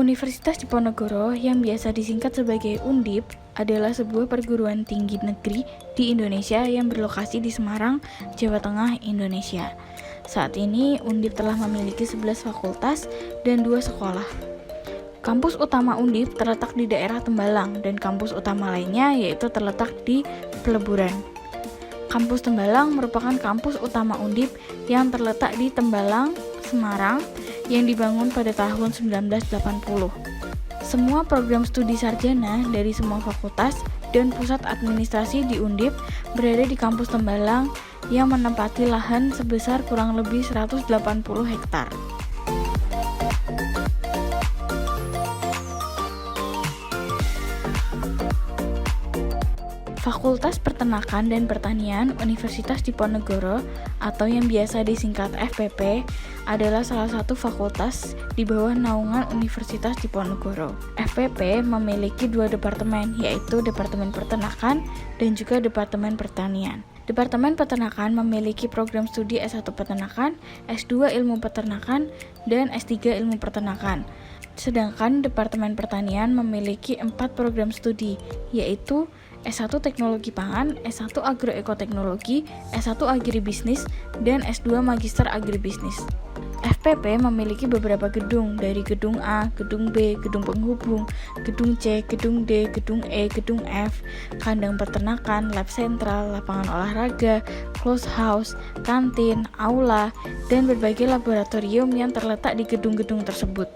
Universitas Diponegoro yang biasa disingkat sebagai Undip adalah sebuah perguruan tinggi negeri di Indonesia yang berlokasi di Semarang, Jawa Tengah, Indonesia. Saat ini Undip telah memiliki 11 fakultas dan 2 sekolah. Kampus utama Undip terletak di daerah Tembalang dan kampus utama lainnya yaitu terletak di Peleburan. Kampus Tembalang merupakan kampus utama Undip yang terletak di Tembalang, Semarang, yang dibangun pada tahun 1980. Semua program studi sarjana dari semua fakultas dan pusat administrasi di Undip berada di kampus Tembalang yang menempati lahan sebesar kurang lebih 180 hektar. Fakultas Peternakan dan Pertanian Universitas Diponegoro atau yang biasa disingkat FPP adalah salah satu fakultas di bawah naungan Universitas Diponegoro. FPP memiliki 2 departemen, yaitu Departemen Peternakan dan juga Departemen Pertanian. Departemen Peternakan memiliki program studi S1 Peternakan, S2 Ilmu Peternakan, dan S3 Ilmu Peternakan. Sedangkan Departemen Pertanian memiliki 4 program studi, yaitu S1 Teknologi Pangan, S1 Agroekoteknologi, S1 Agribisnis, dan S2 Magister Agribisnis. FPP memiliki beberapa gedung, dari gedung A, gedung B, gedung penghubung, gedung C, gedung D, gedung E, gedung F, kandang peternakan, lab sentral, lapangan olahraga, close house, kantin, aula, dan berbagai laboratorium yang terletak di gedung-gedung tersebut.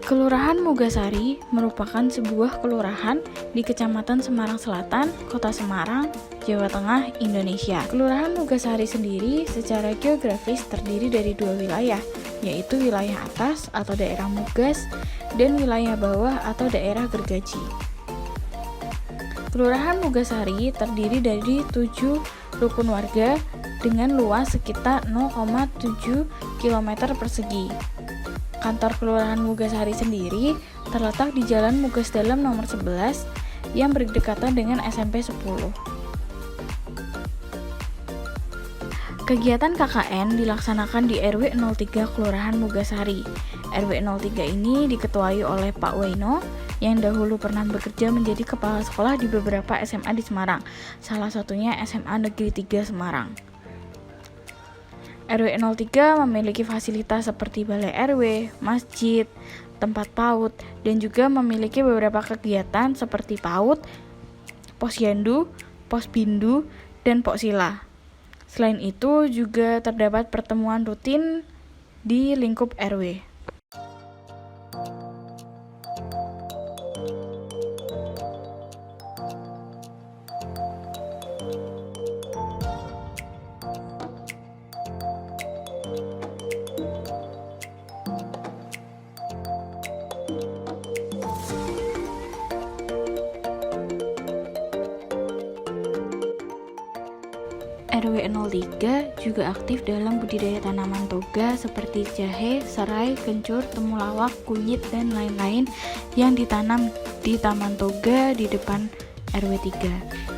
Kelurahan Mugasari merupakan sebuah kelurahan di Kecamatan Semarang Selatan, Kota Semarang, Jawa Tengah, Indonesia. Kelurahan Mugasari sendiri secara geografis terdiri dari 2 wilayah, yaitu wilayah atas atau daerah Mugas dan wilayah bawah atau daerah Gergaji. Kelurahan Mugasari terdiri dari 7 rukun warga dengan luas sekitar 0,7 km persegi. Kantor Kelurahan Mugasari sendiri terletak di Jalan Mugas Dalam nomor 11 yang berdekatan dengan SMP 10. Kegiatan KKN dilaksanakan di RW 03 Kelurahan Mugasari. RW 03 ini diketuai oleh Pak Waino yang dahulu pernah bekerja menjadi kepala sekolah di beberapa SMA di Semarang, salah satunya SMA Negeri 3 Semarang. RW 03 memiliki fasilitas seperti balai RW, masjid, tempat PAUD, dan juga memiliki beberapa kegiatan seperti PAUD, Posyandu, Posbindu, dan Poksila. Selain itu juga terdapat pertemuan rutin di lingkup RW. RW 03 juga aktif dalam budidaya tanaman toga seperti jahe, serai, kencur, temulawak, kunyit, dan lain-lain yang ditanam di taman toga di depan RW 3.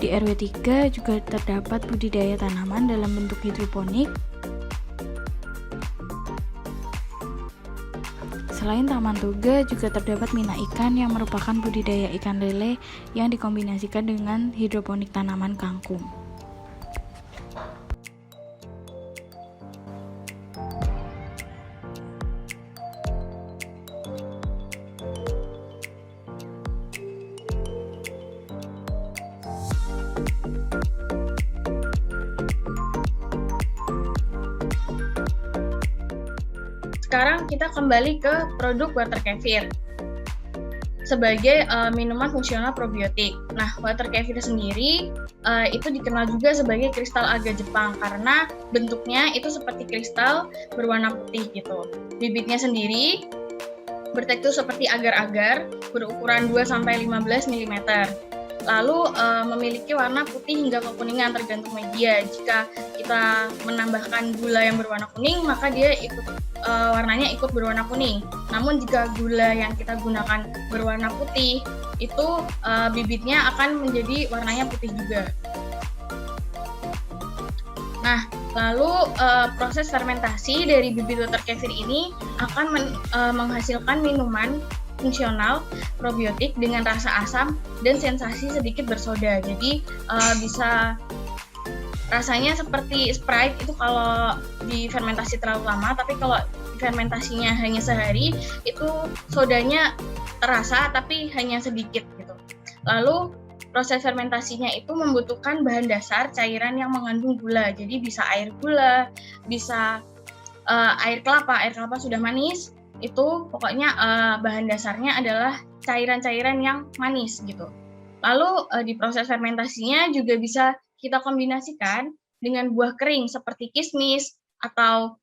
Di RW 3 juga terdapat budidaya tanaman dalam bentuk hidroponik. Selain taman toga, juga terdapat mina ikan yang merupakan budidaya ikan lele yang dikombinasikan dengan hidroponik tanaman kangkung. Sekarang kita kembali ke produk water kefir sebagai minuman fungsional probiotik. Nah, water kefir sendiri itu dikenal juga sebagai kristal alga Jepang karena bentuknya itu seperti kristal berwarna putih gitu. Bibitnya sendiri bertekstur seperti agar-agar berukuran 2-15 mm. Lalu memiliki warna putih hingga kekuningan tergantung media. Jika kita menambahkan gula yang berwarna kuning, maka dia warnanya ikut berwarna kuning. Namun jika gula yang kita gunakan berwarna putih, itu bibitnya akan menjadi warnanya putih juga. Nah, lalu proses fermentasi dari bibit water kefir ini akan menghasilkan minuman fungsional probiotik dengan rasa asam dan sensasi sedikit bersoda. Jadi bisa rasanya seperti Sprite itu kalau difermentasi terlalu lama, tapi kalau fermentasinya hanya sehari itu sodanya terasa tapi hanya sedikit gitu. Lalu proses fermentasinya itu membutuhkan bahan dasar cairan yang mengandung gula. Jadi bisa air gula, bisa air kelapa. Air kelapa sudah manis, itu pokoknya bahan dasarnya adalah cairan-cairan yang manis gitu. Lalu di proses fermentasinya juga bisa kita kombinasikan dengan buah kering seperti kismis atau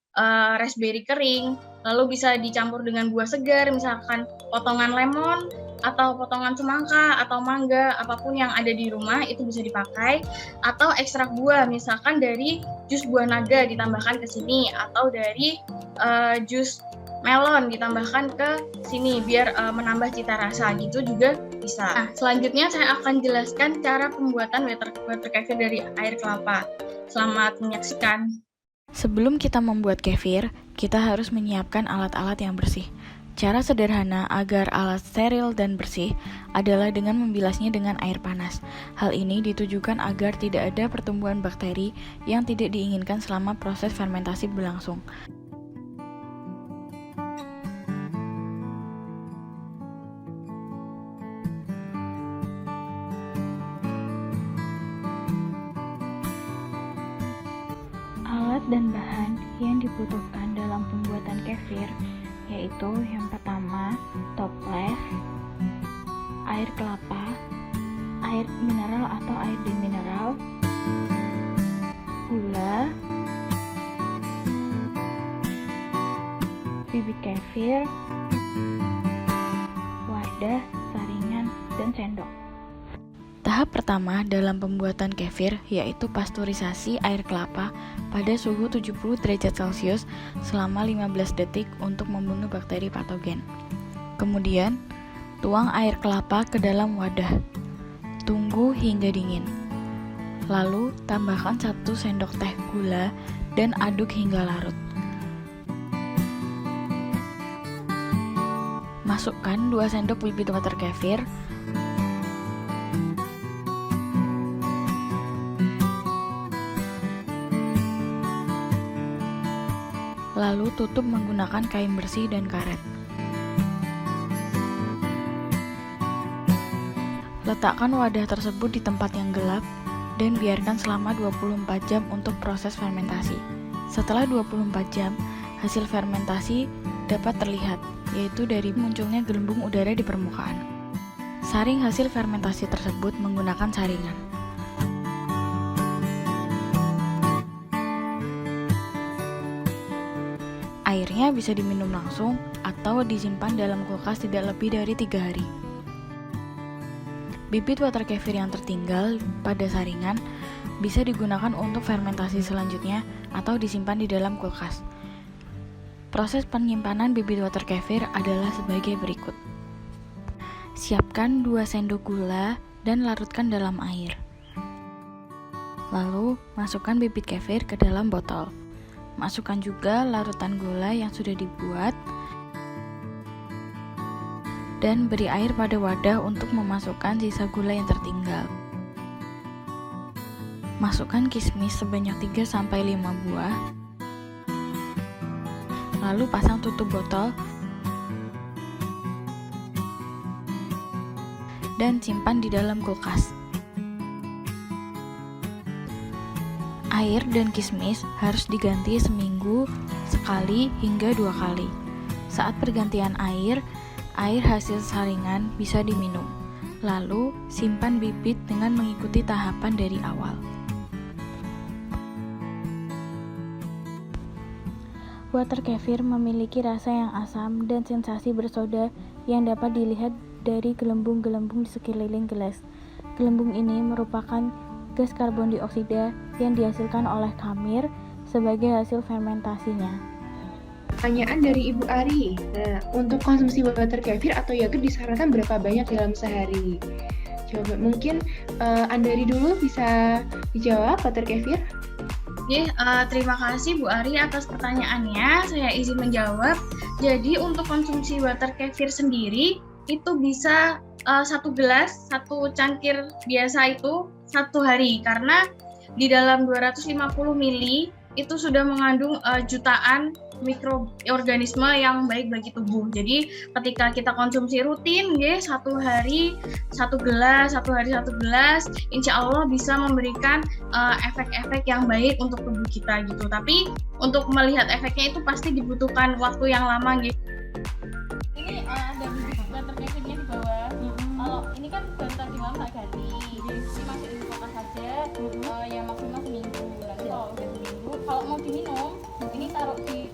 raspberry kering. Lalu bisa dicampur dengan buah segar, misalkan potongan lemon atau potongan semangka atau mangga, apapun yang ada di rumah itu bisa dipakai. Atau ekstrak buah, misalkan dari jus buah naga ditambahkan ke sini, atau dari jus melon ditambahkan ke sini biar menambah cita rasa, gitu juga bisa. Nah, selanjutnya saya akan jelaskan cara pembuatan water kefir dari air kelapa. Selamat menyaksikan. Sebelum kita membuat kefir, kita harus menyiapkan alat-alat yang bersih. Cara sederhana agar alat steril dan bersih adalah dengan membilasnya dengan air panas. Hal ini ditujukan agar tidak ada pertumbuhan bakteri yang tidak diinginkan selama proses fermentasi berlangsung. Alat dan bahan yang dibutuhkan dalam pembuatan kefir yaitu yang pertama toples, air kelapa, air mineral atau air demineral, gula, bibit kefir, wadah, saringan, dan sendok. Tahap pertama dalam pembuatan kefir yaitu pasteurisasi air kelapa pada suhu 70 derajat Celcius selama 15 detik untuk membunuh bakteri patogen. Kemudian, tuang air kelapa ke dalam wadah. Tunggu hingga dingin. Lalu, tambahkan 1 sendok teh gula dan aduk hingga larut. Masukkan 2 sendok bibit water kefir. Lalu tutup menggunakan kain bersih dan karet. Letakkan wadah tersebut di tempat yang gelap dan biarkan selama 24 jam untuk proses fermentasi. Setelah 24 jam, hasil fermentasi dapat terlihat, yaitu dari munculnya gelembung udara di permukaan. Saring hasil fermentasi tersebut menggunakan saringan. Airnya bisa diminum langsung atau disimpan dalam kulkas tidak lebih dari 3 hari. Bibit water kefir yang tertinggal pada saringan bisa digunakan untuk fermentasi selanjutnya atau disimpan di dalam kulkas. Proses penyimpanan bibit water kefir adalah sebagai berikut. Siapkan 2 sendok gula dan larutkan dalam air. Lalu, masukkan bibit kefir ke dalam botol. Masukkan juga larutan gula yang sudah dibuat dan beri air pada wadah untuk memasukkan sisa gula yang tertinggal. Masukkan kismis sebanyak 3-5 buah. Lalu pasang tutup botol dan simpan di dalam kulkas. Air dan kismis harus diganti seminggu sekali hingga 2 kali. Saat pergantian air hasil saringan bisa diminum. Lalu simpan bibit dengan mengikuti tahapan dari awal. Water kefir memiliki rasa yang asam dan sensasi bersoda yang dapat dilihat dari gelembung-gelembung di sekeliling gelas. Gelembung ini merupakan gas karbon dioksida yang dihasilkan oleh khamir sebagai hasil fermentasinya. Pertanyaan dari Ibu Ari. Nah, untuk konsumsi water kefir atau yogurt disarankan berapa banyak dalam sehari? Coba mungkin Andari dulu bisa dijawab water kefir. Oke, terima kasih Bu Ari atas pertanyaannya. Saya izin menjawab. Jadi untuk konsumsi water kefir sendiri itu bisa 1 gelas, 1 cangkir biasa itu 1 hari, karena di dalam 250 ml itu sudah mengandung jutaan mikroorganisme yang baik bagi tubuh. Jadi ketika kita konsumsi rutin, 1 hari 1 gelas, 1 hari 1 gelas, insya Allah bisa memberikan efek-efek yang baik untuk tubuh kita gitu. Tapi untuk melihat efeknya itu pasti dibutuhkan waktu yang lama gitu. Ini ada water kefirnya di bawah. Kalau ini kan baru tadi malam tak ganti, jadi masukin di kulkas saja. Yang maksimal seminggu. Nanti kalau udah seminggu, kalau mau diminum, ini taruh di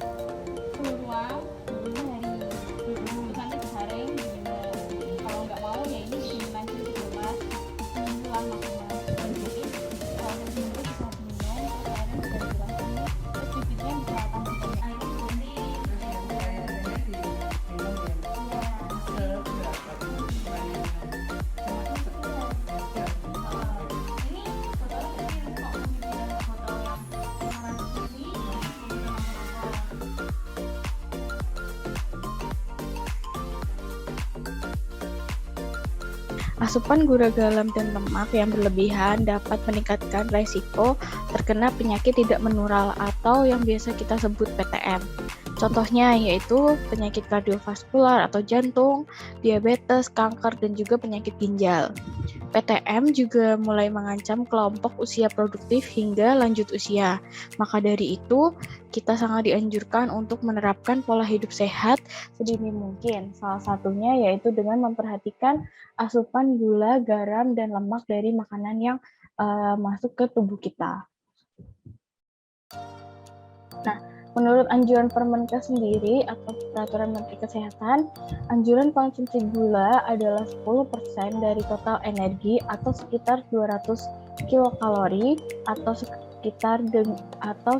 suhu ruang sehari. Terus nanti disaring diminum. Kalau nggak mau ya ini diminum aja di gelas seminggu lah maksimal. Jadi kalau udah seminggu bisa diminum, terus airnya bisa dikurangin, terus bibitnya bisa tambahkan air putih. Asupan gula garam dan lemak yang berlebihan dapat meningkatkan resiko terkena penyakit tidak menular atau yang biasa kita sebut PTM. Contohnya yaitu penyakit kardiovaskular atau jantung, diabetes, kanker, dan juga penyakit ginjal. PTM juga mulai mengancam kelompok usia produktif hingga lanjut usia. Maka dari itu, kita sangat dianjurkan untuk menerapkan pola hidup sehat sedini mungkin. Salah satunya yaitu dengan memperhatikan asupan gula, garam, dan lemak dari makanan yang masuk ke tubuh kita. Nah, menurut anjuran Permenkes sendiri atau Peraturan Menteri Kesehatan, anjuran konsumsi gula adalah 10% dari total energi atau sekitar 200 kilokalori atau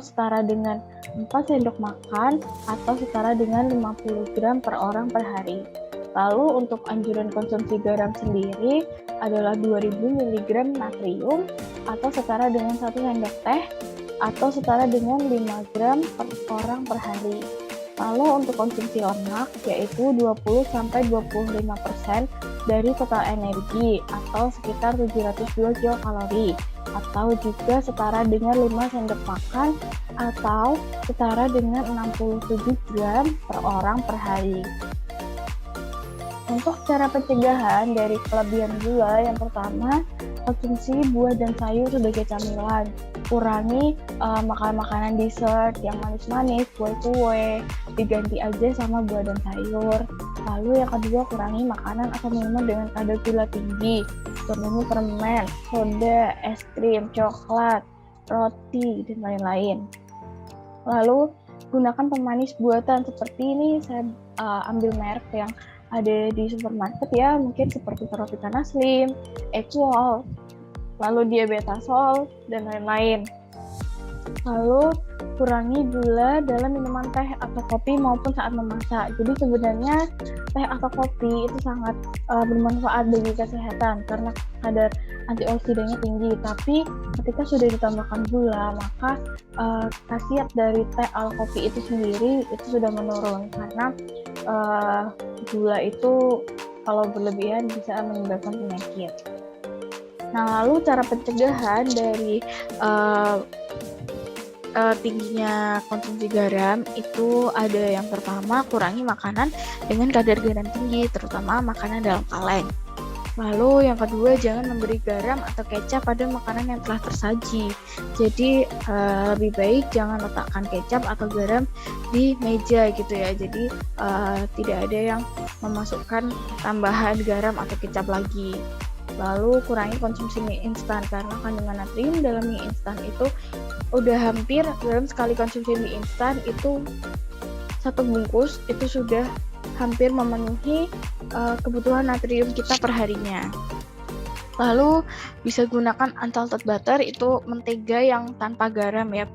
setara dengan 4 sendok makan atau setara dengan 50 gram per orang per hari. Lalu untuk anjuran konsumsi garam sendiri adalah 2000 mg natrium atau setara dengan 1 sendok teh atau setara dengan 5 gram per orang per hari. Lalu untuk konsumsi lemak yaitu 20-25% dari total energi atau sekitar 702 kilokalori atau juga setara dengan 5 sendok makan atau setara dengan 67 gram per orang per hari. Untuk cara pencegahan dari kelebihan gula, yang pertama, konsumsi buah dan sayur sebagai camilan. Kurangi makan makanan dessert yang manis-manis, kue-kue, diganti aja sama buah dan sayur. Lalu yang kedua, kurangi makanan atau minuman dengan kadar gula tinggi, contohnya permen, soda, es krim, coklat, roti, dan lain-lain. Lalu gunakan pemanis buatan seperti ini, saya ambil merek yang ada di supermarket ya, mungkin seperti Tropicana Slim, Equal, lalu Diabetasol, dan lain-lain. Lalu kurangi gula dalam minuman teh atau kopi maupun saat memasak. Jadi sebenarnya teh atau kopi itu sangat bermanfaat bagi kesehatan karena kadar antioksidannya tinggi. Tapi ketika sudah ditambahkan gula, maka khasiat dari teh atau kopi itu sendiri itu sudah menurun karena gula itu kalau berlebihan bisa menyebabkan penyakit. Nah, lalu cara pencegahan dari tingginya konsumsi garam itu ada yang pertama, kurangi makanan dengan kadar garam tinggi, terutama makanan dalam kaleng. Lalu yang kedua, jangan memberi garam atau kecap pada makanan yang telah tersaji. Jadi lebih baik jangan letakkan kecap atau garam di meja gitu ya. Jadi tidak ada yang memasukkan tambahan garam atau kecap lagi. Lalu kurangi konsumsi mie instan karena kandungan natrium dalam mie instan itu udah hampir dalam sekali konsumsi mie instan itu satu bungkus itu sudah hampir memenuhi kebutuhan natrium kita per harinya. Lalu bisa gunakan unsalted butter, itu mentega yang tanpa garam ya,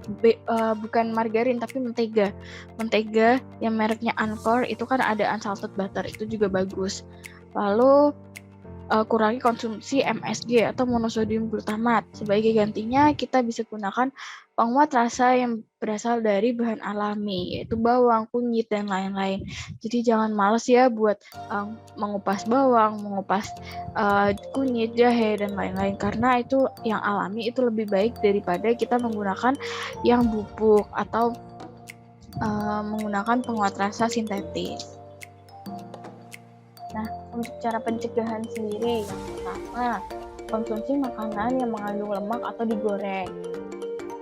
bukan margarin tapi mentega. Mentega yang mereknya Anchor itu kan ada unsalted butter, itu juga bagus. Lalu kurangi konsumsi MSG atau monosodium glutamat. Sebagai gantinya kita bisa gunakan penguat rasa yang berasal dari bahan alami, yaitu bawang, kunyit, dan lain-lain. Jadi jangan males ya buat mengupas bawang, mengupas kunyit, jahe, dan lain-lain, karena itu yang alami itu lebih baik daripada kita menggunakan yang bubuk atau menggunakan penguat rasa sintetis. Nah, untuk cara pencegahan sendiri, yang pertama, konsumsi makanan yang mengandung lemak atau digoreng.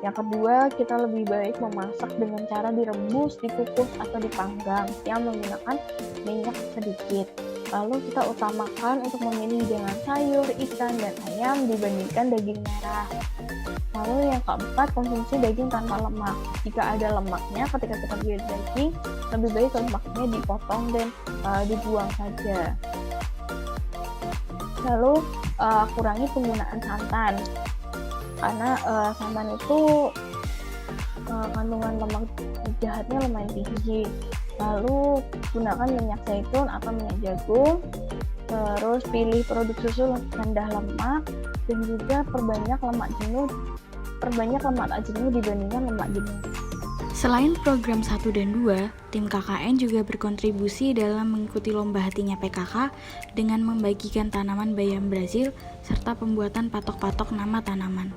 Yang kedua, kita lebih baik memasak dengan cara direbus, dikukus, atau dipanggang yang menggunakan minyak sedikit. Lalu kita utamakan untuk memilih hidangan sayur, ikan, dan ayam dibandingkan daging merah. Lalu yang keempat, konsumsi daging tanpa lemak. Jika ada lemaknya ketika kita beli daging, lebih baik lemaknya dipotong dan dibuang saja. Lalu kurangi penggunaan santan, karena santan itu kandungan lemak jahatnya lumayan tinggi. Lalu gunakan minyak zaitun atau minyak jagung. Terus pilih produk susu rendah lemak, dan juga perbanyak lemak jenuh dibandingkan lemak jenuh. Selain program 1 dan 2, tim KKN juga berkontribusi dalam mengikuti lomba hatinya PKK dengan membagikan tanaman bayam Brazil serta pembuatan patok-patok nama tanaman.